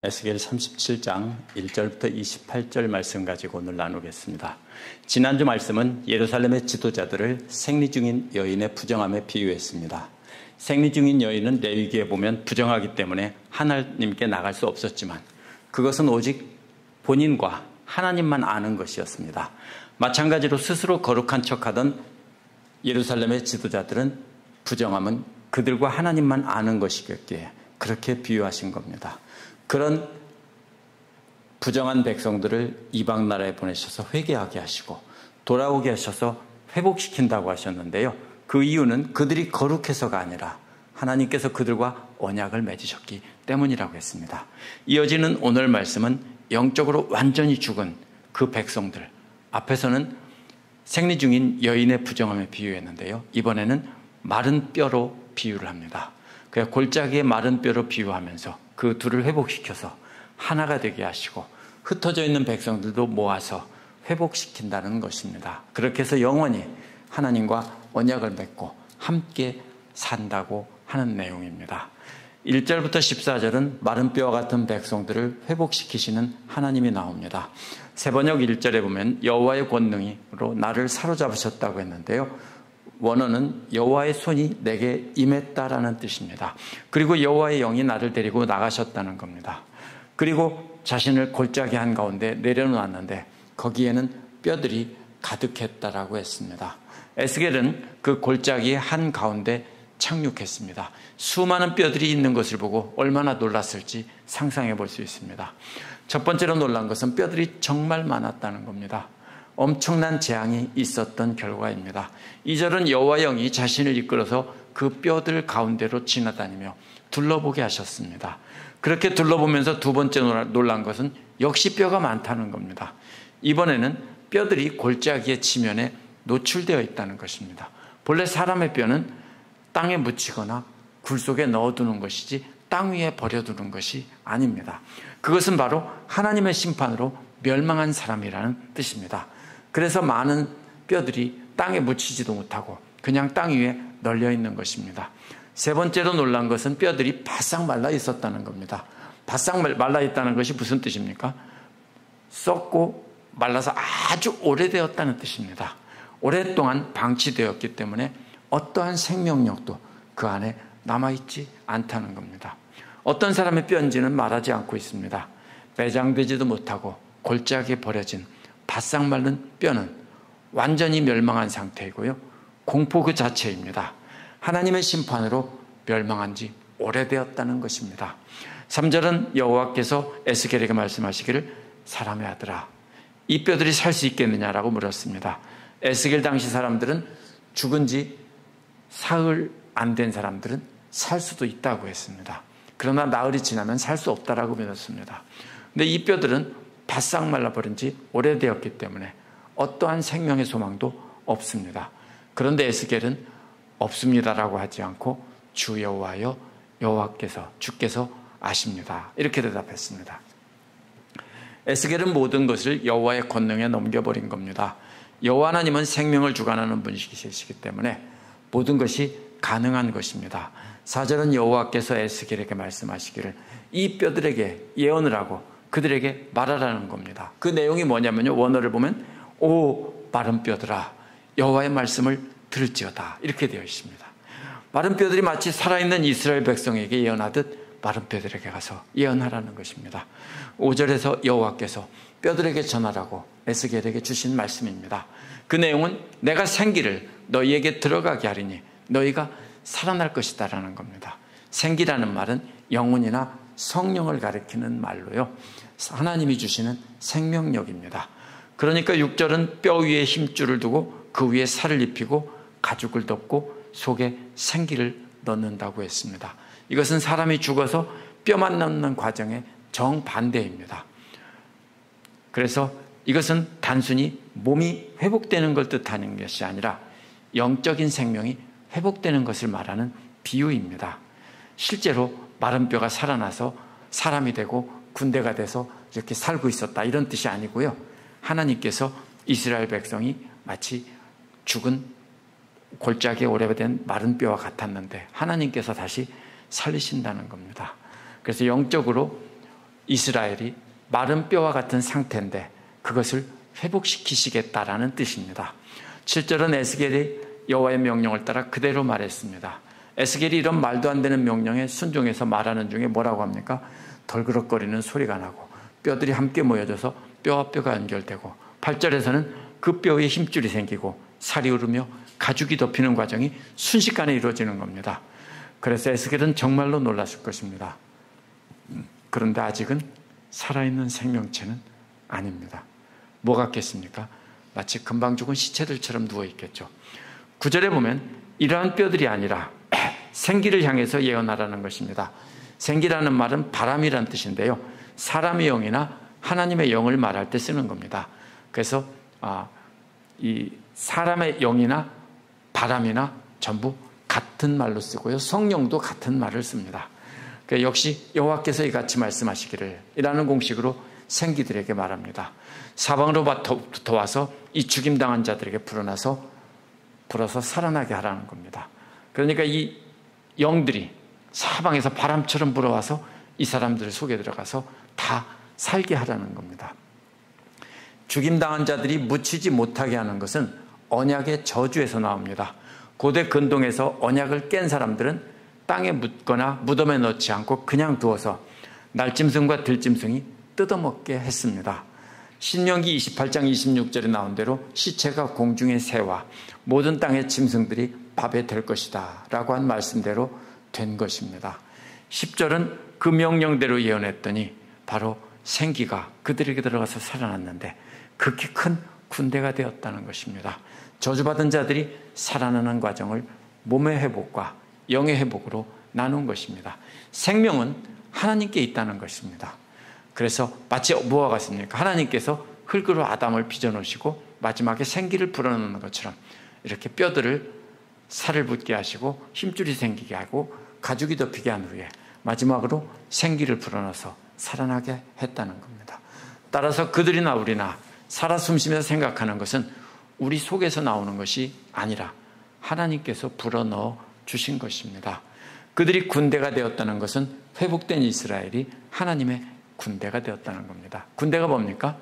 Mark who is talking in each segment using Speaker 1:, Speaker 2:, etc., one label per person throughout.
Speaker 1: 에스겔 37장 1절부터 28절 말씀 가지고 오늘 나누겠습니다. 지난주 말씀은 예루살렘의 지도자들을 생리 중인 여인의 부정함에 비유했습니다. 생리 중인 여인은 레위기에 보면 부정하기 때문에 하나님께 나갈 수 없었지만 그것은 오직 본인과 하나님만 아는 것이었습니다. 마찬가지로 스스로 거룩한 척하던 예루살렘의 지도자들은 부정함은 그들과 하나님만 아는 것이겠기에 그렇게 비유하신 겁니다. 그런 부정한 백성들을 이방 나라에 보내셔서 회개하게 하시고 돌아오게 하셔서 회복시킨다고 하셨는데요. 그 이유는 그들이 거룩해서가 아니라 하나님께서 그들과 언약을 맺으셨기 때문이라고 했습니다. 이어지는 오늘 말씀은 영적으로 완전히 죽은 그 백성들, 앞에서는 생리 중인 여인의 부정함에 비유했는데요. 이번에는 마른 뼈로 비유를 합니다. 그래서 골짜기의 마른 뼈로 비유하면서 그 둘을 회복시켜서 하나가 되게 하시고 흩어져 있는 백성들도 모아서 회복시킨다는 것입니다. 그렇게 해서 영원히 하나님과 언약을 맺고 함께 산다고 하는 내용입니다. 1절부터 14절은 마른 뼈와 같은 백성들을 회복시키시는 하나님이 나옵니다. 세번역 1절에 보면 여호와의 권능으로 나를 사로잡으셨다고 했는데요. 원어는 여호와의 손이 내게 임했다라는 뜻입니다. 그리고 여호와의 영이 나를 데리고 나가셨다는 겁니다. 그리고 자신을 골짜기 한가운데 내려놓았는데 거기에는 뼈들이 가득했다라고 했습니다. 에스겔은 그 골짜기 한가운데 착륙했습니다. 수많은 뼈들이 있는 것을 보고 얼마나 놀랐을지 상상해 볼 수 있습니다. 첫 번째로 놀란 것은 뼈들이 정말 많았다는 겁니다. 엄청난 재앙이 있었던 결과입니다. 2절은 여호와 영이 자신을 이끌어서 그 뼈들 가운데로 지나다니며 둘러보게 하셨습니다. 그렇게 둘러보면서 두 번째 놀란 것은 역시 뼈가 많다는 겁니다. 이번에는 뼈들이 골짜기의 지면에 노출되어 있다는 것입니다. 본래 사람의 뼈는 땅에 묻히거나 굴 속에 넣어두는 것이지 땅 위에 버려두는 것이 아닙니다. 그것은 바로 하나님의 심판으로 멸망한 사람이라는 뜻입니다. 그래서 많은 뼈들이 땅에 묻히지도 못하고 그냥 땅 위에 널려 있는 것입니다. 세 번째로 놀란 것은 뼈들이 바싹 말라 있었다는 겁니다. 바싹 말라 있다는 것이 무슨 뜻입니까? 썩고 말라서 아주 오래되었다는 뜻입니다. 오랫동안 방치되었기 때문에 어떠한 생명력도 그 안에 남아있지 않다는 겁니다. 어떤 사람의 뼈인지는 말하지 않고 있습니다. 매장되지도 못하고 골짜기에 버려진 바싹 마른 뼈는 완전히 멸망한 상태이고요. 공포 그 자체입니다. 하나님의 심판으로 멸망한 지 오래되었다는 것입니다. 3절은 여호와께서 에스겔에게 말씀하시기를 사람의 아들아 이 뼈들이 살 수 있겠느냐라고 물었습니다. 에스겔 당시 사람들은 죽은 지 사흘 안 된 사람들은 살 수도 있다고 했습니다. 그러나 나흘이 지나면 살 수 없다라고 믿었습니다. 근데 이 뼈들은 바싹 말라버린 지 오래되었기 때문에 어떠한 생명의 소망도 없습니다. 그런데 에스겔은 없습니다라고 하지 않고 주 여호와여 여호와께서 주께서 아십니다. 이렇게 대답했습니다. 에스겔은 모든 것을 여호와의 권능에 넘겨버린 겁니다. 여호와 하나님은 생명을 주관하는 분이시기 때문에 모든 것이 가능한 것입니다. 4절은 여호와께서 에스겔에게 말씀하시기를 이 뼈들에게 예언을 하고 그들에게 말하라는 겁니다. 그 내용이 뭐냐면요. 원어를 보면 오 마른 뼈들아 여호와의 말씀을 들을지어다 이렇게 되어 있습니다. 마른 뼈들이 마치 살아있는 이스라엘 백성에게 예언하듯 마른 뼈들에게 가서 예언하라는 것입니다. 5절에서 여호와께서 뼈들에게 전하라고 에스겔에게 주신 말씀입니다. 그 내용은 내가 생기를 너희에게 들어가게 하리니 너희가 살아날 것이다 라는 겁니다. 생기라는 말은 영혼이나 성령을 가리키는 말로요. 하나님이 주시는 생명력입니다. 그러니까 6절은 뼈 위에 힘줄을 두고 그 위에 살을 입히고 가죽을 덮고 속에 생기를 넣는다고 했습니다. 이것은 사람이 죽어서 뼈만 넣는 과정의 정반대입니다. 그래서 이것은 단순히 몸이 회복되는 걸 뜻하는 것이 아니라 영적인 생명이 회복되는 것을 말하는 비유입니다. 실제로 마른 뼈가 살아나서 사람이 되고 군대가 돼서 이렇게 살고 있었다 이런 뜻이 아니고요. 하나님께서 이스라엘 백성이 마치 죽은 골짜기에 오래된 마른 뼈와 같았는데 하나님께서 다시 살리신다는 겁니다. 그래서 영적으로 이스라엘이 마른 뼈와 같은 상태인데 그것을 회복시키시겠다라는 뜻입니다. 7절은 에스겔이 여호와의 명령을 따라 그대로 말했습니다. 에스겔이 이런 말도 안 되는 명령에 순종해서 말하는 중에 뭐라고 합니까? 덜그럭거리는 소리가 나고 뼈들이 함께 모여져서 뼈와 뼈가 연결되고 8절에서는 그 뼈에 힘줄이 생기고 살이 오르며 가죽이 덮이는 과정이 순식간에 이루어지는 겁니다. 그래서 에스겔은 정말로 놀랐을 것입니다. 그런데 아직은 살아있는 생명체는 아닙니다. 뭐 같겠습니까? 마치 금방 죽은 시체들처럼 누워있겠죠. 9절에 보면 이러한 뼈들이 아니라 생기를 향해서 예언하라는 것입니다. 생기라는 말은 바람이라는 뜻인데요. 사람의 영이나 하나님의 영을 말할 때 쓰는 겁니다. 그래서 이 사람의 영이나 바람이나 전부 같은 말로 쓰고요. 성령도 같은 말을 씁니다. 그러니까 역시 여호와께서 이같이 말씀하시기를 이라는 공식으로 생기들에게 말합니다. 사방으로부터 와서 이 죽임당한 자들에게 불어서 살아나게 하라는 겁니다. 그러니까 이 영들이 사방에서 바람처럼 불어와서 이 사람들 속에 들어가서 다 살게 하라는 겁니다. 죽임당한 자들이 묻히지 못하게 하는 것은 언약의 저주에서 나옵니다. 고대 근동에서 언약을 깬 사람들은 땅에 묻거나 무덤에 넣지 않고 그냥 두어서 날짐승과 들짐승이 뜯어먹게 했습니다. 신명기 28장 26절에 나온 대로 시체가 공중의 새와 모든 땅의 짐승들이 밥에 될 것이다 라고 한 말씀대로 된 것입니다. 10절은 그 명령대로 예언했더니 바로 생기가 그들에게 들어가서 살아났는데 극히 큰 군대가 되었다는 것입니다. 저주받은 자들이 살아나는 과정을 몸의 회복과 영의 회복으로 나눈 것입니다. 생명은 하나님께 있다는 것입니다. 그래서 마치 뭐와 같습니까? 하나님께서 흙으로 아담을 빚어놓으시고 마지막에 생기를 불어넣는 것처럼 이렇게 뼈들을 살을 붙게 하시고 힘줄이 생기게 하고 가죽이 덮이게 한 후에 마지막으로 생기를 불어넣어서 살아나게 했다는 겁니다. 따라서 그들이나 우리나 살아 숨쉬면서 생각하는 것은 우리 속에서 나오는 것이 아니라 하나님께서 불어넣어 주신 것입니다. 그들이 군대가 되었다는 것은 회복된 이스라엘이 하나님의 군대가 되었다는 겁니다. 군대가 뭡니까?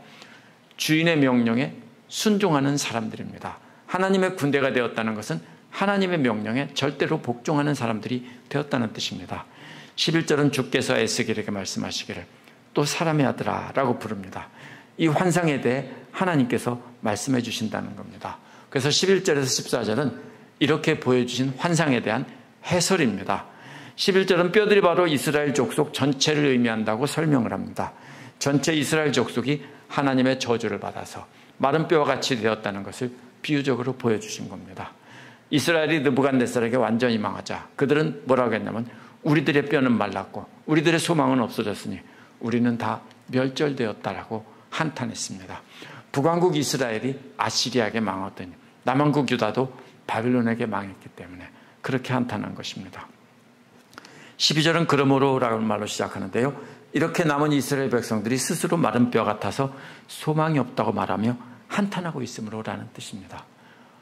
Speaker 1: 주인의 명령에 순종하는 사람들입니다. 하나님의 군대가 되었다는 것은 하나님의 명령에 절대로 복종하는 사람들이 되었다는 뜻입니다. 11절은 주께서 에스겔에게 말씀하시기를 또 사람의 아들아 라고 부릅니다. 이 환상에 대해 하나님께서 말씀해 주신다는 겁니다. 그래서 11절에서 14절은 이렇게 보여주신 환상에 대한 해설입니다. 11절은 뼈들이 바로 이스라엘 족속 전체를 의미한다고 설명을 합니다. 전체 이스라엘 족속이 하나님의 저주를 받아서 마른 뼈와 같이 되었다는 것을 비유적으로 보여주신 겁니다. 이스라엘이 느부갓네살에게 완전히 망하자 그들은 뭐라고 했냐면 우리들의 뼈는 말랐고 우리들의 소망은 없어졌으니 우리는 다 멸절되었다라고 한탄했습니다. 북왕국 이스라엘이 아시리아에게 망했더니 남왕국 유다도 바빌론에게 망했기 때문에 그렇게 한탄한 것입니다. 12절은 그러므로 라는 말로 시작하는데요. 이렇게 남은 이스라엘 백성들이 스스로 마른 뼈 같아서 소망이 없다고 말하며 한탄하고 있으므로 라는 뜻입니다.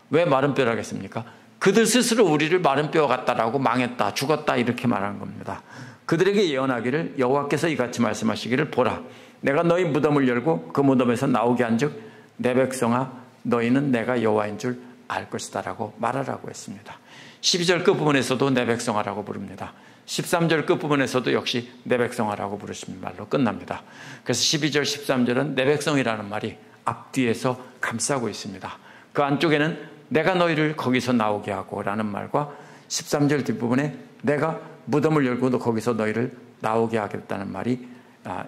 Speaker 1: 왜 마른 뼈라고 했습니까? 그들 스스로 우리를 마른 뼈 같다라고 망했다, 죽었다 이렇게 말하는 겁니다. 그들에게 예언하기를 여호와께서 이같이 말씀하시기를 보라 내가 너희 무덤을 열고 그 무덤에서 나오게 한즉 내 백성아 너희는 내가 여호와인 줄 알 것이다 라고 말하라고 했습니다. 12절 끝부분에서도 내 백성아라고 부릅니다. 13절 끝부분에서도 역시 내 백성아라고 부르시는 말로 끝납니다. 그래서 12절 13절은 내 백성이라는 말이 앞뒤에서 감싸고 있습니다. 그 안쪽에는 내가 너희를 거기서 나오게 하고 라는 말과 13절 뒷부분에 내가 무덤을 열고 거기서 너희를 나오게 하겠다는 말이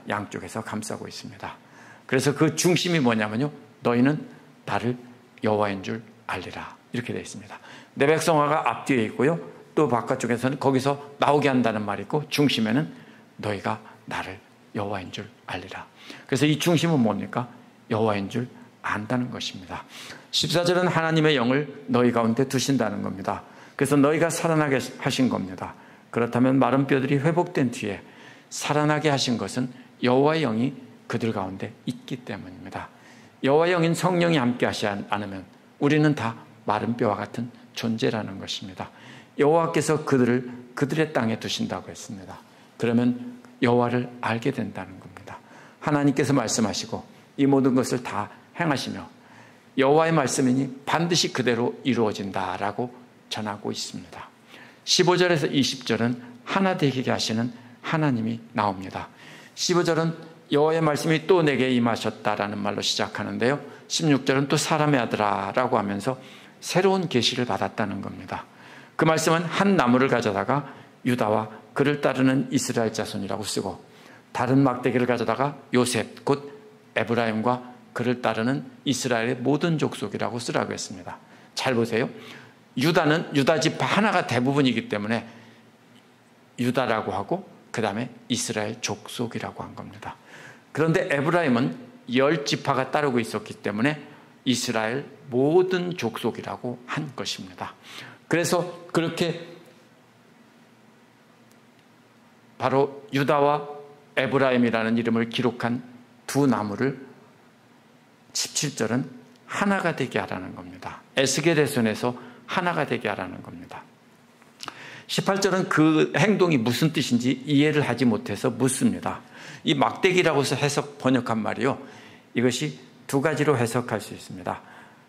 Speaker 1: 양쪽에서 감싸고 있습니다. 그래서 그 중심이 뭐냐면요. 너희는 나를 여호와인 줄 알리라 이렇게 되어 있습니다. 내 백성아가 앞뒤에 있고요. 또 바깥쪽에서는 거기서 나오게 한다는 말이 있고 중심에는 너희가 나를 여호와인 줄 알리라. 그래서 이 중심은 뭡니까? 여호와인 줄 안다는 것입니다. 14절은 하나님의 영을 너희 가운데 두신다는 겁니다. 그래서 너희가 살아나게 하신 겁니다. 그렇다면 마른 뼈들이 회복된 뒤에 살아나게 하신 것은 여호와의 영이 그들 가운데 있기 때문입니다. 여호와의 영인 성령이 함께 하시지 않으면 우리는 다 마른 뼈와 같은 존재라는 것입니다. 여호와께서 그들을 그들의 땅에 두신다고 했습니다. 그러면 여호와를 알게 된다는 겁니다. 하나님께서 말씀하시고 이 모든 것을 다 행하시며 여호와의 말씀이니 반드시 그대로 이루어진다라고 전하고 있습니다. 15절에서 20절은 하나 되게 하시는 하나님이 나옵니다. 15절은 여호와의 말씀이 또 내게 임하셨다라는 말로 시작하는데요. 16절은 또 사람의 아들아라고 하면서 새로운 계시를 받았다는 겁니다. 그 말씀은 한 나무를 가져다가 유다와 그를 따르는 이스라엘 자손이라고 쓰고, 다른 막대기를 가져다가 요셉 곧 에브라임과 그를 따르는 이스라엘의 모든 족속이라고 쓰라고 했습니다. 잘 보세요. 유다는 유다 지파 하나가 대부분이기 때문에 유다라고 하고 그 다음에 이스라엘 족속이라고 한 겁니다. 그런데 에브라임은 10지파가 따르고 있었기 때문에 이스라엘 모든 족속이라고 한 것입니다. 그래서 그렇게 바로 유다와 에브라임이라는 이름을 기록한 두 나무를 17절은 하나가 되게 하라는 겁니다. 에스겔의 손에서 하나가 되게 하라는 겁니다. 18절은 그 행동이 무슨 뜻인지 이해를 하지 못해서 묻습니다. 이 막대기라고 해서 번역한 말이요, 이것이 두 가지로 해석할 수 있습니다.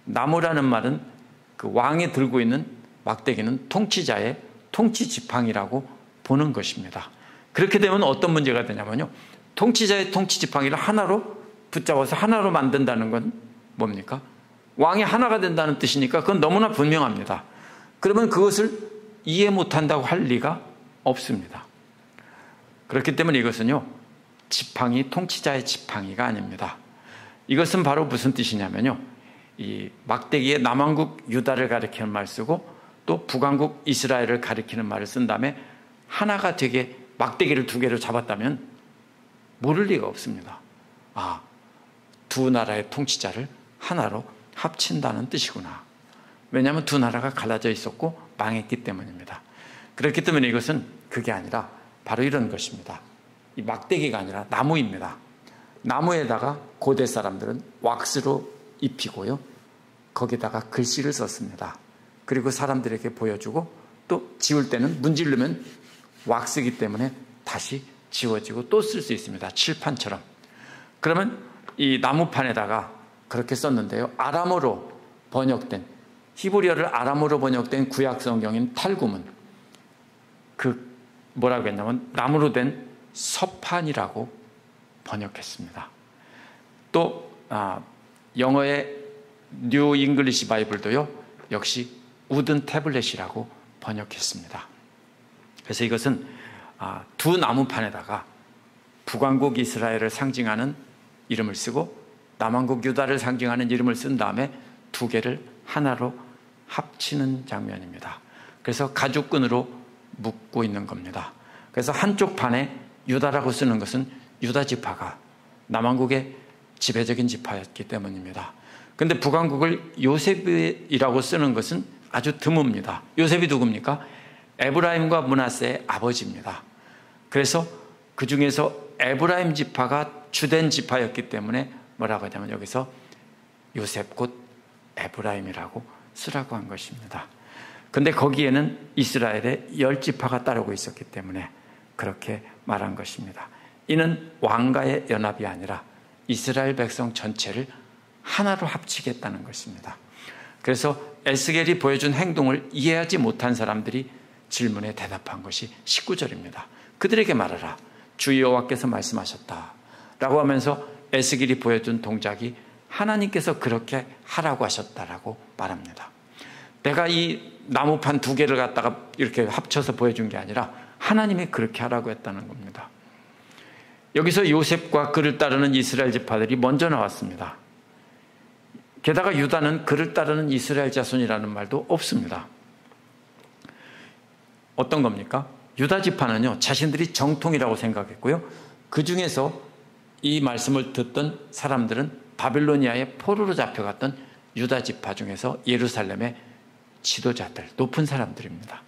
Speaker 1: 나무라는 말은 그 왕이 들고 있는 막대기는 통치자의 통치지팡이라고 보는 것입니다. 그렇게 되면 어떤 문제가 되냐면요, 통치자의 통치지팡이를 하나로 붙잡아서 하나로 만든다는 건 뭡니까? 왕이 하나가 된다는 뜻이니까 그건 너무나 분명합니다. 그러면 그것을 이해 못한다고 할 리가 없습니다. 그렇기 때문에 이것은요, 지팡이, 통치자의 지팡이가 아닙니다. 이것은 바로 무슨 뜻이냐면요, 이 막대기에 남왕국 유다를 가리키는 말 쓰고 또 북왕국 이스라엘을 가리키는 말을 쓴 다음에 하나가 되게 막대기를 두 개로 잡았다면 모를 리가 없습니다. 아, 두 나라의 통치자를 하나로 합친다는 뜻이구나. 왜냐하면 두 나라가 갈라져 있었고 망했기 때문입니다. 그렇기 때문에 이것은 그게 아니라 바로 이런 것입니다. 이 막대기가 아니라 나무입니다. 나무에다가 고대 사람들은 왁스로 입히고요, 거기다가 글씨를 썼습니다. 그리고 사람들에게 보여주고 또 지울 때는 문지르면 왁스이기 때문에 다시 지워지고 또 쓸 수 있습니다. 칠판처럼. 그러면 이 나무판에다가 그렇게 썼는데요, 아람어로 번역된, 히브리어를 아람어로 번역된 구약 성경인 탈굼은 그 뭐라고 했냐면 나무로 된 서판이라고 번역했습니다. 또 영어의 뉴 잉글리시 바이블도요, 역시 우든 태블릿이라고 번역했습니다. 그래서 이것은 두 나무판에다가 북왕국 이스라엘을 상징하는 이름을 쓰고 남왕국 유다를 상징하는 이름을 쓴 다음에 두 개를 하나로 합치는 장면입니다. 그래서 가죽끈으로 묶고 있는 겁니다. 그래서 한쪽 판에 유다라고 쓰는 것은 유다 지파가 남왕국의 지배적인 지파였기 때문입니다. 그런데 북왕국을 요셉이라고 쓰는 것은 아주 드뭅니다. 요셉이 누굽니까? 에브라임과 므낫세의 아버지입니다. 그래서 그 중에서 에브라임 지파가 주된 지파였기 때문에 뭐라고 하냐면 여기서 요셉 곧 에브라임이라고 쓰라고 한 것입니다. 그런데 거기에는 이스라엘의 10지파가 따르고 있었기 때문에 그렇게 말한 것입니다. 이는 왕가의 연합이 아니라 이스라엘 백성 전체를 하나로 합치겠다는 것입니다. 그래서 에스겔이 보여준 행동을 이해하지 못한 사람들이 질문에 대답한 것이 19절입니다. 그들에게 말하라, 주 여호와께서 말씀하셨다 라고 하면서 에스겔이 보여준 동작이 하나님께서 그렇게 하라고 하셨다라고 말합니다. 내가 이 나무판 두 개를 갖다가 이렇게 합쳐서 보여준 게 아니라 하나님이 그렇게 하라고 했다는 겁니다. 여기서 요셉과 그를 따르는 이스라엘 지파들이 먼저 나왔습니다. 게다가 유다는 그를 따르는 이스라엘 자손이라는 말도 없습니다. 어떤 겁니까? 유다 지파는요, 자신들이 정통이라고 생각했고요, 그 중에서 이 말씀을 듣던 사람들은 바빌로니아의 포로로 잡혀갔던 유다 지파 중에서 예루살렘의 지도자들, 높은 사람들입니다.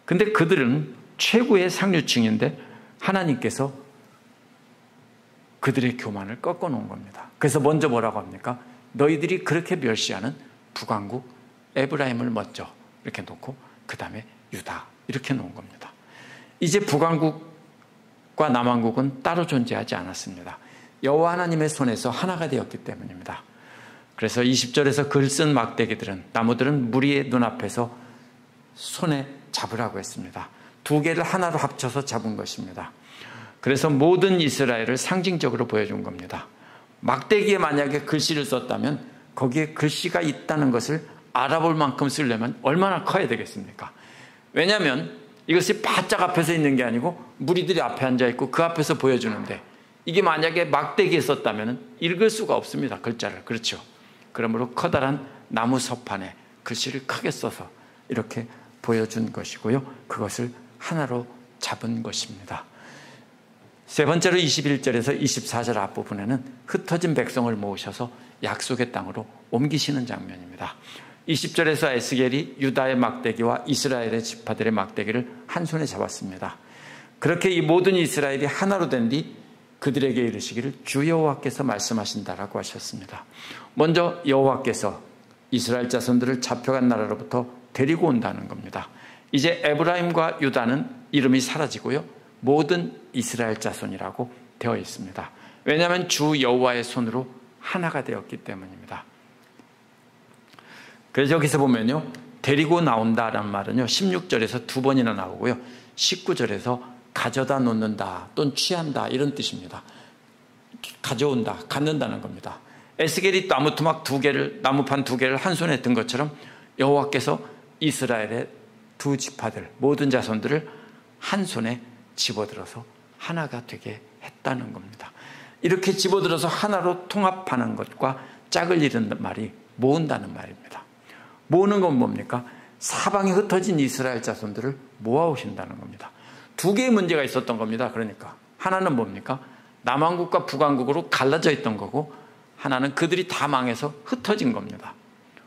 Speaker 1: 근데 그들은 최고의 상류층인데 하나님께서 그들의 교만을 꺾어놓은 겁니다. 그래서 먼저 뭐라고 합니까? 너희들이 그렇게 멸시하는 북왕국 에브라임을 먼저 이렇게 놓고 그 다음에 유다 이렇게 놓은 겁니다. 이제 북왕국과 남왕국은 따로 존재하지 않았습니다. 여호와 하나님의 손에서 하나가 되었기 때문입니다. 그래서 20절에서 글 쓴 막대기들은, 나무들은 무리의 눈앞에서 손에 잡으라고 했습니다. 두 개를 하나로 합쳐서 잡은 것입니다. 그래서 모든 이스라엘을 상징적으로 보여준 겁니다. 막대기에 만약에 글씨를 썼다면 거기에 글씨가 있다는 것을 알아볼 만큼 쓰려면 얼마나 커야 되겠습니까? 왜냐하면 이것이 바짝 앞에서 있는 게 아니고 무리들이 앞에 앉아 있고 그 앞에서 보여주는데, 이게 만약에 막대기에 썼다면 읽을 수가 없습니다. 글자를. 그렇죠? 그러므로 커다란 나무 서판에 글씨를 크게 써서 이렇게 보여준 것이고요. 그것을 하나로 잡은 것입니다. 세 번째로 21절에서 24절 앞부분에는 흩어진 백성을 모으셔서 약속의 땅으로 옮기시는 장면입니다. 20절에서 에스겔이 유다의 막대기와 이스라엘의 지파들의 막대기를 한 손에 잡았습니다. 그렇게 이 모든 이스라엘이 하나로 된 뒤 그들에게 이르시기를 주 여호와께서 말씀하신다라고 하셨습니다. 먼저 여호와께서 이스라엘 자손들을 잡혀간 나라로부터 데리고 온다는 겁니다. 이제 에브라임과 유다는 이름이 사라지고요, 모든 이스라엘 자손이라고 되어 있습니다. 왜냐하면 주 여호와의 손으로 하나가 되었기 때문입니다. 그래서 여기서 보면요, 데리고 나온다라는 말은요 16절에서 두 번이나 나오고요, 19절에서 가져다 놓는다 또는 취한다 이런 뜻입니다. 가져온다, 갖는다는 겁니다. 에스겔이 나무토막 두 개를, 나무판 두 개를 한 손에 든 것처럼 여호와께서 이스라엘의 두 지파들, 모든 자손들을 한 손에 집어들어서 하나가 되게 했다는 겁니다. 이렇게 집어들어서 하나로 통합하는 것과 짝을 이루는 말이 모은다는 말입니다. 모으는 건 뭡니까? 사방에 흩어진 이스라엘 자손들을 모아오신다는 겁니다. 두 개의 문제가 있었던 겁니다. 그러니까 하나는 뭡니까? 남왕국과 북왕국으로 갈라져 있던 거고, 하나는 그들이 다 망해서 흩어진 겁니다.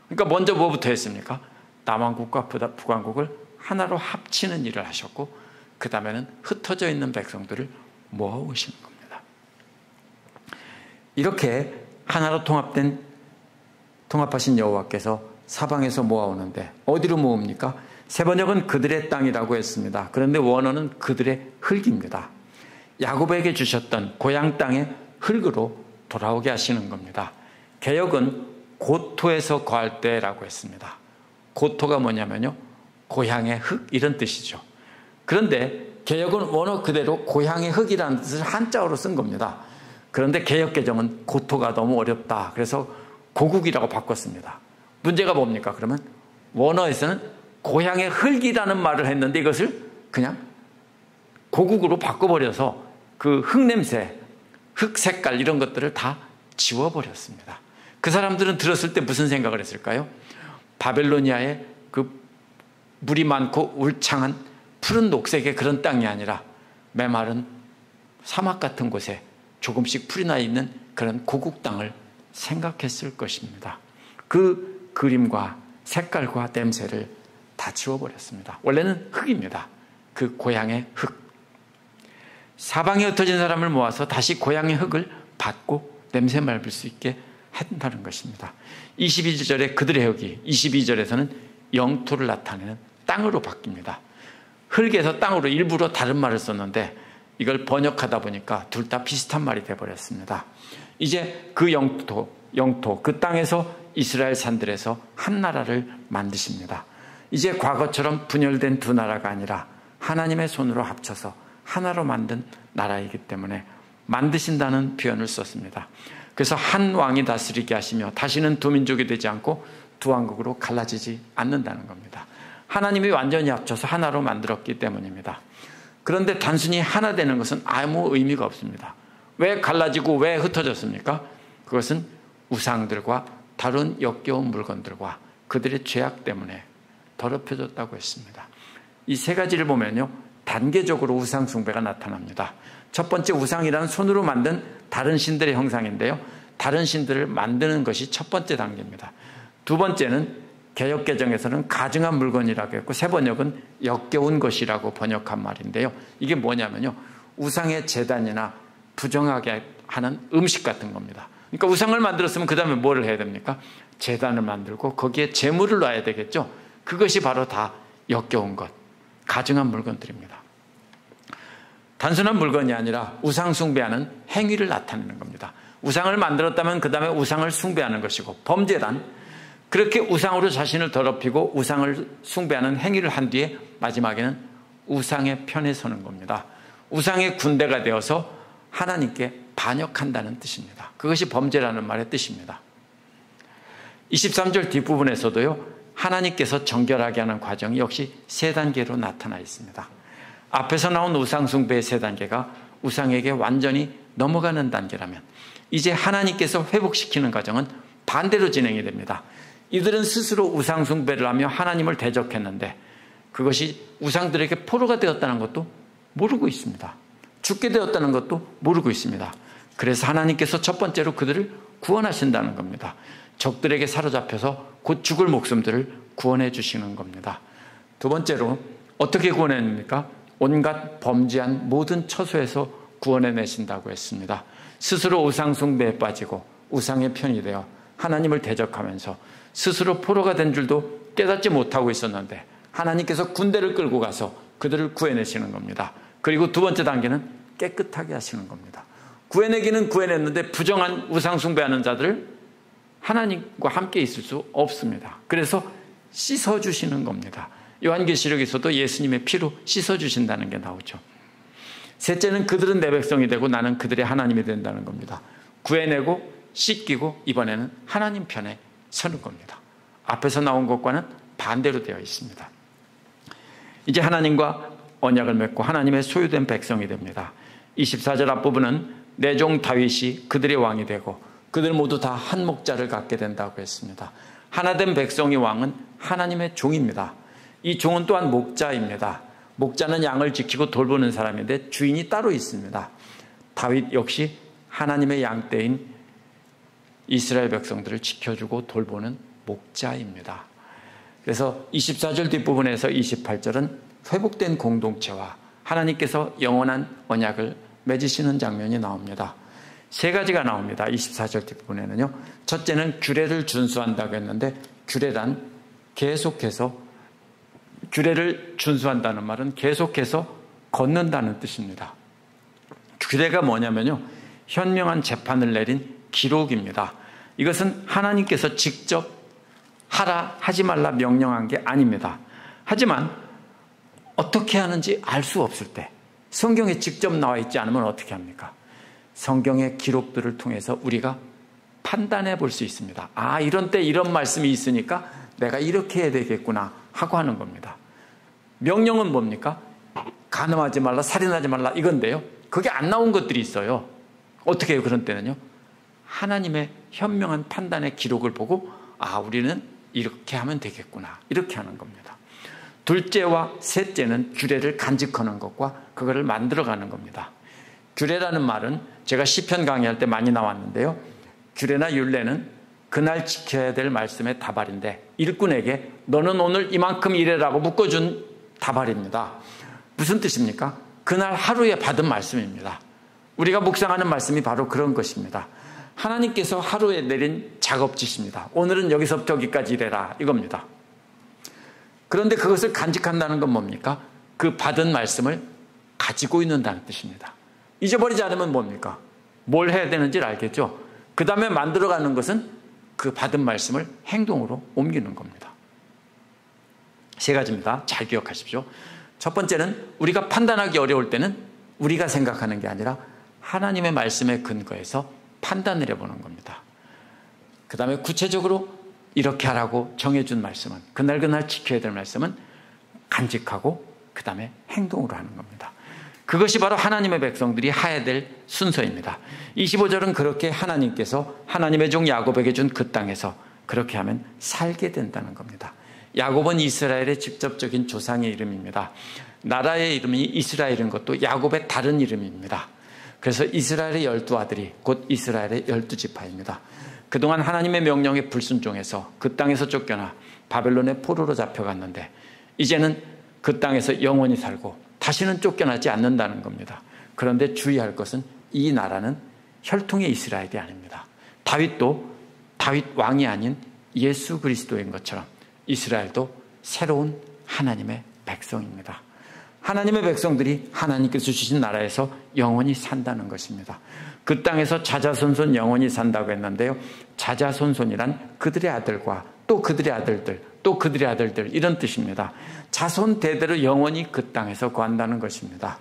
Speaker 1: 그러니까 먼저 뭐부터 했습니까? 남왕국과 북왕국을 하나로 합치는 일을 하셨고, 그 다음에는 흩어져 있는 백성들을 모아오시는 겁니다. 이렇게 하나로 통합하신 여호와께서 사방에서 모아오는데 어디로 모읍니까? 세번역은 그들의 땅이라고 했습니다. 그런데 원어는 그들의 흙입니다. 야곱에게 주셨던 고향 땅의 흙으로 돌아오게 하시는 겁니다. 개역은 고토에서 거할 때라고 했습니다. 고토가 뭐냐면요, 고향의 흙 이런 뜻이죠. 그런데 개역은 원어 그대로 고향의 흙이라는 뜻을 한자어로 쓴 겁니다. 그런데 개역 개정은 고토가 너무 어렵다, 그래서 고국이라고 바꿨습니다. 문제가 뭡니까? 그러면 원어에서는 고향의 흙이라는 말을 했는데 이것을 그냥 고국으로 바꿔버려서 그 흙냄새, 흙 색깔 이런 것들을 다 지워버렸습니다. 그 사람들은 들었을 때 무슨 생각을 했을까요? 바벨로니아의 그 물이 많고 울창한 푸른 녹색의 그런 땅이 아니라 메마른 사막 같은 곳에 조금씩 풀이 나 있는 그런 고국 땅을 생각했을 것입니다. 그 그림과 색깔과 냄새를 다 지워버렸습니다. 원래는 흙입니다. 그 고향의 흙. 사방에 흩어진 사람을 모아서 다시 고향의 흙을 받고 냄새 맡을 수 있게 한다는 것입니다. 22절에 그들의 흙이, 22절에서는 영토를 나타내는 땅으로 바뀝니다. 흙에서 땅으로 일부러 다른 말을 썼는데 이걸 번역하다 보니까 둘 다 비슷한 말이 되어버렸습니다. 이제 그 영토, 그 땅에서 이스라엘 산들에서 한 나라를 만드십니다. 이제 과거처럼 분열된 두 나라가 아니라 하나님의 손으로 합쳐서 하나로 만든 나라이기 때문에 만드신다는 표현을 썼습니다. 그래서 한 왕이 다스리게 하시며 다시는 두 민족이 되지 않고 두 왕국으로 갈라지지 않는다는 겁니다. 하나님이 완전히 합쳐서 하나로 만들었기 때문입니다. 그런데 단순히 하나 되는 것은 아무 의미가 없습니다. 왜 갈라지고 왜 흩어졌습니까? 그것은 우상들과 다른 역겨운 물건들과 그들의 죄악 때문에 더럽혀졌다고 했습니다. 이 세 가지를 보면요, 단계적으로 우상 숭배가 나타납니다. 첫 번째, 우상이란 손으로 만든 다른 신들의 형상인데요, 다른 신들을 만드는 것이 첫 번째 단계입니다. 두 번째는 개역 개정에서는 가증한 물건이라고 했고, 세 번역은 역겨운 것이라고 번역한 말인데요, 이게 뭐냐면요, 우상의 제단이나 부정하게 하는 음식 같은 겁니다. 그러니까 우상을 만들었으면 그 다음에 뭐를 해야 됩니까? 제단을 만들고 거기에 제물을 놔야 되겠죠. 그것이 바로 다 역겨운 것, 가증한 물건들입니다. 단순한 물건이 아니라 우상 숭배하는 행위를 나타내는 겁니다. 우상을 만들었다면 그 다음에 우상을 숭배하는 것이고, 범죄란 그렇게 우상으로 자신을 더럽히고 우상을 숭배하는 행위를 한 뒤에 마지막에는 우상의 편에 서는 겁니다. 우상의 군대가 되어서 하나님께 반역한다는 뜻입니다. 그것이 범죄라는 말의 뜻입니다. 23절 뒷부분에서도요, 하나님께서 정결하게 하는 과정이 역시 세 단계로 나타나 있습니다. 앞에서 나온 우상 숭배의 세 단계가 우상에게 완전히 넘어가는 단계라면, 이제 하나님께서 회복시키는 과정은 반대로 진행이 됩니다. 이들은 스스로 우상 숭배를 하며 하나님을 대적했는데 그것이 우상들에게 포로가 되었다는 것도 모르고 있습니다. 죽게 되었다는 것도 모르고 있습니다. 그래서 하나님께서 첫 번째로 그들을 구원하신다는 겁니다. 적들에게 사로잡혀서 곧 죽을 목숨들을 구원해 주시는 겁니다. 두 번째로 어떻게 구원해냅니까? 온갖 범죄한 모든 처소에서 구원해 내신다고 했습니다. 스스로 우상 숭배에 빠지고 우상의 편이 되어 하나님을 대적하면서 스스로 포로가 된 줄도 깨닫지 못하고 있었는데 하나님께서 군대를 끌고 가서 그들을 구해내시는 겁니다. 그리고 두 번째 단계는 깨끗하게 하시는 겁니다. 구해내기는 구해냈는데 부정한 우상 숭배하는 자들을 하나님과 함께 있을 수 없습니다. 그래서 씻어주시는 겁니다. 요한계시록에서도 예수님의 피로 씻어주신다는 게 나오죠. 셋째는 그들은 내 백성이 되고 나는 그들의 하나님이 된다는 겁니다. 구해내고 씻기고 이번에는 하나님 편에 서는 겁니다. 앞에서 나온 것과는 반대로 되어 있습니다. 이제 하나님과 언약을 맺고 하나님의 소유된 백성이 됩니다. 24절 앞부분은 내 종 다윗이 그들의 왕이 되고 그들 모두 다 한 목자를 갖게 된다고 했습니다. 하나된 백성의 왕은 하나님의 종입니다. 이 종은 또한 목자입니다. 목자는 양을 지키고 돌보는 사람인데 주인이 따로 있습니다. 다윗 역시 하나님의 양떼인 이스라엘 백성들을 지켜주고 돌보는 목자입니다. 그래서 24절 뒷부분에서 28절은 회복된 공동체와 하나님께서 영원한 언약을 맺으시는 장면이 나옵니다. 세 가지가 나옵니다. 24절 뒷부분에는요. 첫째는 규례를 준수한다고 했는데 규례란 규례를 준수한다는 말은 계속해서 걷는다는 뜻입니다. 규례가 뭐냐면요. 현명한 재판을 내린 기록입니다. 이것은 하나님께서 직접 하라 하지 말라 명령한 게 아닙니다. 하지만 어떻게 하는지 알 수 없을 때 성경에 직접 나와 있지 않으면 어떻게 합니까? 성경의 기록들을 통해서 우리가 판단해 볼 수 있습니다. 아, 이런 때 이런 말씀이 있으니까 내가 이렇게 해야 되겠구나 하고 하는 겁니다. 명령은 뭡니까? 간음하지 말라, 살인하지 말라 이건데요. 그게 안 나온 것들이 있어요. 어떻게 해요? 그런 때는요. 하나님의 현명한 판단의 기록을 보고 아, 우리는 이렇게 하면 되겠구나 이렇게 하는 겁니다. 둘째와 셋째는 규례를 간직하는 것과 그거를 만들어가는 겁니다. 규례라는 말은 제가 시편 강의할 때 많이 나왔는데요. 규례나 율례는 그날 지켜야 될 말씀의 다발인데 일꾼에게 너는 오늘 이만큼 일해라고 묶어준 다발입니다. 무슨 뜻입니까? 그날 하루에 받은 말씀입니다. 우리가 묵상하는 말씀이 바로 그런 것입니다. 하나님께서 하루에 내린 작업짓입니다. 오늘은 여기서부터 여기까지 일해라 이겁니다. 그런데 그것을 간직한다는 건 뭡니까? 그 받은 말씀을 가지고 있는다는 뜻입니다. 잊어버리지 않으면 뭡니까? 뭘 해야 되는지를 알겠죠? 그 다음에 만들어가는 것은 그 받은 말씀을 행동으로 옮기는 겁니다. 세 가지입니다. 잘 기억하십시오. 첫 번째는 우리가 판단하기 어려울 때는 우리가 생각하는 게 아니라 하나님의 말씀에 근거해서 판단을 해보는 겁니다. 그 다음에 구체적으로 이렇게 하라고 정해준 말씀은 그날 지켜야 될 말씀은 간직하고 그 다음에 행동으로 하는 겁니다. 그것이 바로 하나님의 백성들이 해야 될 순서입니다. 25절은 그렇게 하나님께서 하나님의 종 야곱에게 준 그 땅에서 그렇게 하면 살게 된다는 겁니다. 야곱은 이스라엘의 직접적인 조상의 이름입니다. 나라의 이름이 이스라엘인 것도 야곱의 다른 이름입니다. 그래서 이스라엘의 12아들이 곧 이스라엘의 12지파입니다. 그동안 하나님의 명령에 불순종해서 그 땅에서 쫓겨나 바벨론의 포로로 잡혀갔는데 이제는 그 땅에서 영원히 살고 다시는 쫓겨나지 않는다는 겁니다. 그런데 주의할 것은 이 나라는 혈통의 이스라엘이 아닙니다. 다윗도 다윗 왕이 아닌 예수 그리스도인 것처럼 이스라엘도 새로운 하나님의 백성입니다. 하나님의 백성들이 하나님께서 주신 나라에서 영원히 산다는 것입니다. 그 땅에서 자자손손 영원히 산다고 했는데요. 자자손손이란 그들의 아들과 또 그들의 아들들, 또 그들의 아들들, 이런 뜻입니다. 자손 대대로 영원히 그 땅에서 거한다는 것입니다.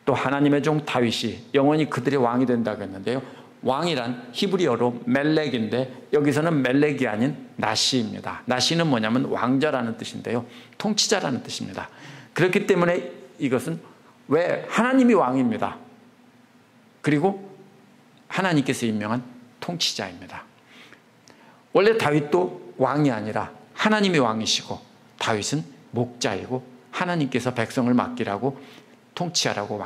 Speaker 1: 또 하나님의 종 다윗이 영원히 그들의 왕이 된다고 했는데요. 왕이란 히브리어로 멜렉인데 여기서는 멜렉이 아닌 나시입니다. 나시는 뭐냐면 왕자라는 뜻인데요. 통치자라는 뜻입니다. 그렇기 때문에 이것은 왜 하나님이 왕입니다. 그리고 하나님께서 임명한 통치자입니다. 원래 다윗도 왕이 아니라 하나님이 왕이시고 다윗은 목자이고 하나님께서 백성을 맡기라고 통치하라고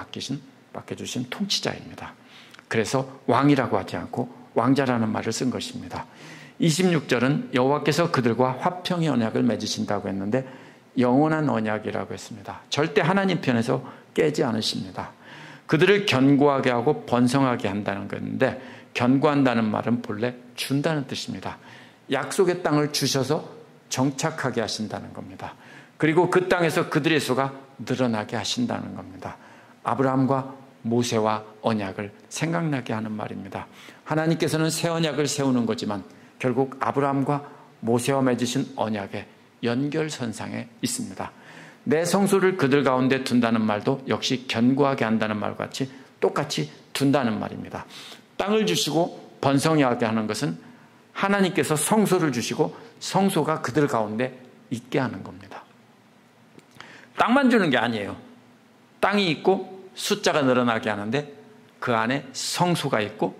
Speaker 1: 맡겨주신 통치자입니다. 그래서 왕이라고 하지 않고 왕자라는 말을 쓴 것입니다. 26절은 여호와께서 그들과 화평의 언약을 맺으신다고 했는데 영원한 언약이라고 했습니다. 절대 하나님 편에서 깨지 않으십니다. 그들을 견고하게 하고 번성하게 한다는 것인데 견고한다는 말은 본래 준다는 뜻입니다. 약속의 땅을 주셔서 정착하게 하신다는 겁니다. 그리고 그 땅에서 그들의 수가 늘어나게 하신다는 겁니다. 아브라함과 모세와 언약을 생각나게 하는 말입니다. 하나님께서는 새 언약을 세우는 거지만 결국 아브라함과 모세와 맺으신 언약의 연결선상에 있습니다. 내 성소를 그들 가운데 둔다는 말도 역시 견고하게 한다는 말과 같이 똑같이 둔다는 말입니다. 땅을 주시고 번성하게 하는 것은 하나님께서 성소를 주시고 성소가 그들 가운데 있게 하는 겁니다. 땅만 주는 게 아니에요. 땅이 있고 숫자가 늘어나게 하는데 그 안에 성소가 있고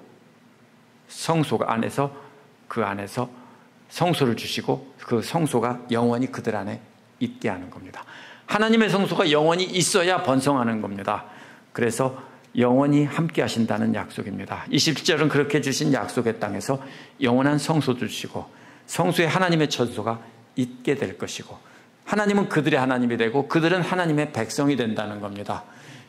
Speaker 1: 성소가 안에서 그 안에서 성소를 주시고 그 성소가 영원히 그들 안에 있게 하는 겁니다. 하나님의 성소가 영원히 있어야 번성하는 겁니다. 그래서 영원히 함께 하신다는 약속입니다. 27절은 그렇게 주신 약속의 땅에서 영원한 성소도 주시고 성소에 하나님의 처소가 있게 될 것이고 하나님은 그들의 하나님이 되고 그들은 하나님의 백성이 된다는 겁니다.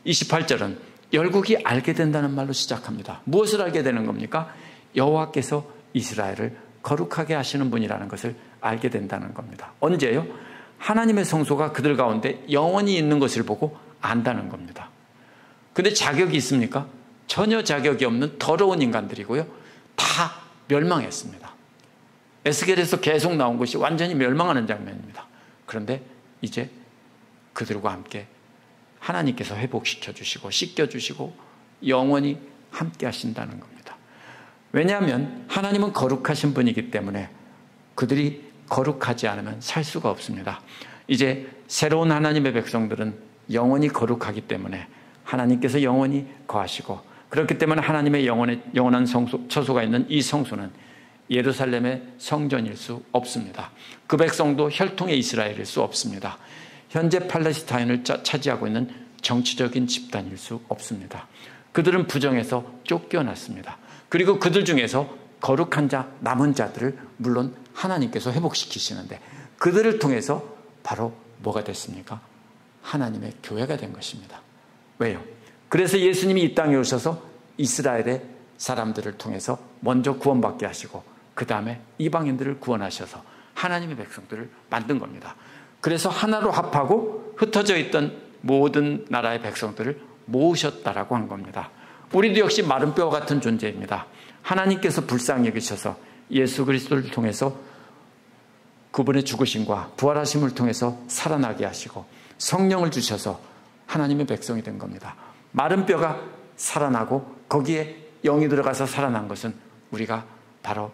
Speaker 1: 28절은 열국이 알게 된다는 말로 시작합니다. 무엇을 알게 되는 겁니까? 여호와께서 이스라엘을 거룩하게 하시는 분이라는 것을 알게 된다는 겁니다. 언제요? 하나님의 성소가 그들 가운데 영원히 있는 것을 보고 안다는 겁니다. 근데 자격이 있습니까? 전혀 자격이 없는 더러운 인간들이고요. 다 멸망했습니다. 에스겔에서 계속 나온 것이 완전히 멸망하는 장면입니다. 그런데 이제 그들과 함께 하나님께서 회복시켜 주시고 씻겨 주시고 영원히 함께 하신다는 겁니다. 왜냐하면 하나님은 거룩하신 분이기 때문에 그들이 거룩하지 않으면 살 수가 없습니다. 이제 새로운 하나님의 백성들은 영원히 거룩하기 때문에 하나님께서 영원히 거하시고 그렇기 때문에 하나님의 영원한 처소가 있는 이 성소는 예루살렘의 성전일 수 없습니다. 그 백성도 혈통의 이스라엘일 수 없습니다. 현재 팔레스타인을 차지하고 있는 정치적인 집단일 수 없습니다. 그들은 부정에서 쫓겨났습니다. 그리고 그들 중에서 거룩한 자, 남은 자들을 물론 하나님께서 회복시키시는데 그들을 통해서 바로 뭐가 됐습니까? 하나님의 교회가 된 것입니다. 왜요? 그래서 예수님이 이 땅에 오셔서 이스라엘의 사람들을 통해서 먼저 구원받게 하시고 그 다음에 이방인들을 구원하셔서 하나님의 백성들을 만든 겁니다. 그래서 하나로 합하고 흩어져 있던 모든 나라의 백성들을 모으셨다라고 한 겁니다. 우리도 역시 마른 뼈와 같은 존재입니다. 하나님께서 불쌍히 여기셔서 예수 그리스도를 통해서 그분의 죽으심과 부활하심을 통해서 살아나게 하시고 성령을 주셔서 하나님의 백성이 된 겁니다. 마른 뼈가 살아나고 거기에 영이 들어가서 살아난 것은 우리가 바로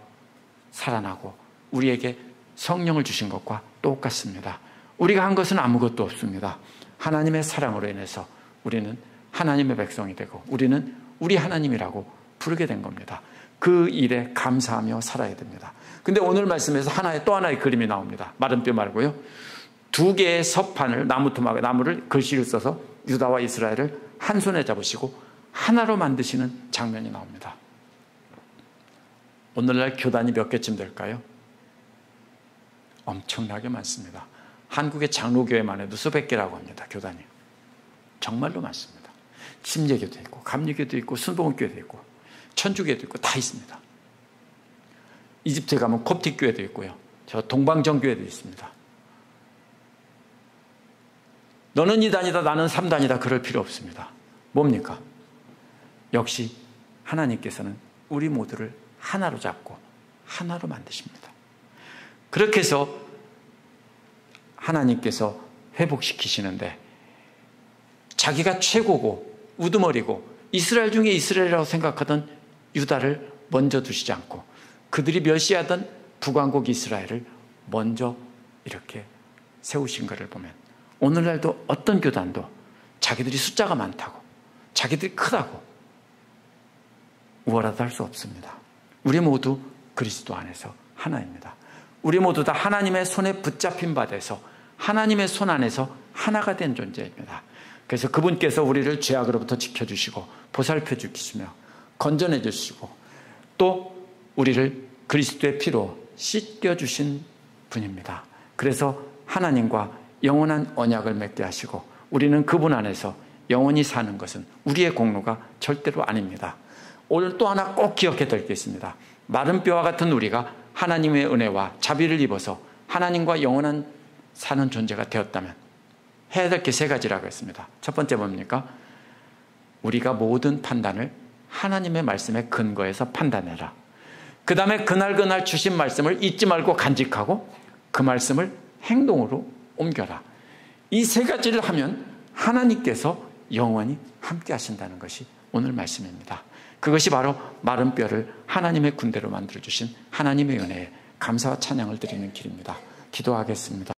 Speaker 1: 살아나고 우리에게 성령을 주신 것과 똑같습니다. 우리가 한 것은 아무것도 없습니다. 하나님의 사랑으로 인해서 우리는 하나님의 백성이 되고 우리는 우리 하나님이라고 부르게 된 겁니다. 그 일에 감사하며 살아야 됩니다. 근데 오늘 말씀에서 또 하나의 그림이 나옵니다. 마른 뼈 말고요. 2개의 서판을 나무를 글씨를 써서 유다와 이스라엘을 한 손에 잡으시고 하나로 만드시는 장면이 나옵니다. 오늘날 교단이 몇 개쯤 될까요? 엄청나게 많습니다. 한국의 장로교회만 해도 수백 개라고 합니다. 교단이. 정말로 많습니다. 침례교도 있고 감리교도 있고 순복음교회도 있고 천주교도 있고 다 있습니다. 이집트에 가면 콥틱교회도 있고요. 저 동방정교회도 있습니다. 너는 2단이다 나는 3단이다 그럴 필요 없습니다. 뭡니까? 역시 하나님께서는 우리 모두를 하나로 잡고 하나로 만드십니다. 그렇게 해서 하나님께서 회복시키시는데 자기가 최고고 우두머리고 이스라엘 중에 이스라엘이라고 생각하던 유다를 먼저 두시지 않고 그들이 멸시하던 북왕국 이스라엘을 먼저 이렇게 세우신 것을 보면 오늘날도 어떤 교단도 자기들이 숫자가 많다고 자기들이 크다고 우월하다 할 수 없습니다. 우리 모두 그리스도 안에서 하나입니다. 우리 모두 다 하나님의 손에 붙잡힌 바 돼서 하나님의 손 안에서 하나가 된 존재입니다. 그래서 그분께서 우리를 죄악으로부터 지켜주시고 보살펴 주시며 건전해 주시고 또 우리를 그리스도의 피로 씻겨주신 분입니다. 그래서 하나님과 영원한 언약을 맺게 하시고 우리는 그분 안에서 영원히 사는 것은 우리의 공로가 절대로 아닙니다. 오늘 또 하나 꼭 기억해야 될 게 있습니다. 마른 뼈와 같은 우리가 하나님의 은혜와 자비를 입어서 하나님과 영원한 사는 존재가 되었다면 해야 될 게 3가지라고 했습니다. 첫 번째 뭡니까? 우리가 모든 판단을 하나님의 말씀에 근거해서 판단해라. 그 다음에 그날 주신 말씀을 잊지 말고 간직하고 그 말씀을 행동으로 옮겨라. 이 3가지를 하면 하나님께서 영원히 함께 하신다는 것이 오늘 말씀입니다. 그것이 바로 마른 뼈를 하나님의 군대로 만들어주신 하나님의 은혜에 감사와 찬양을 드리는 길입니다. 기도하겠습니다.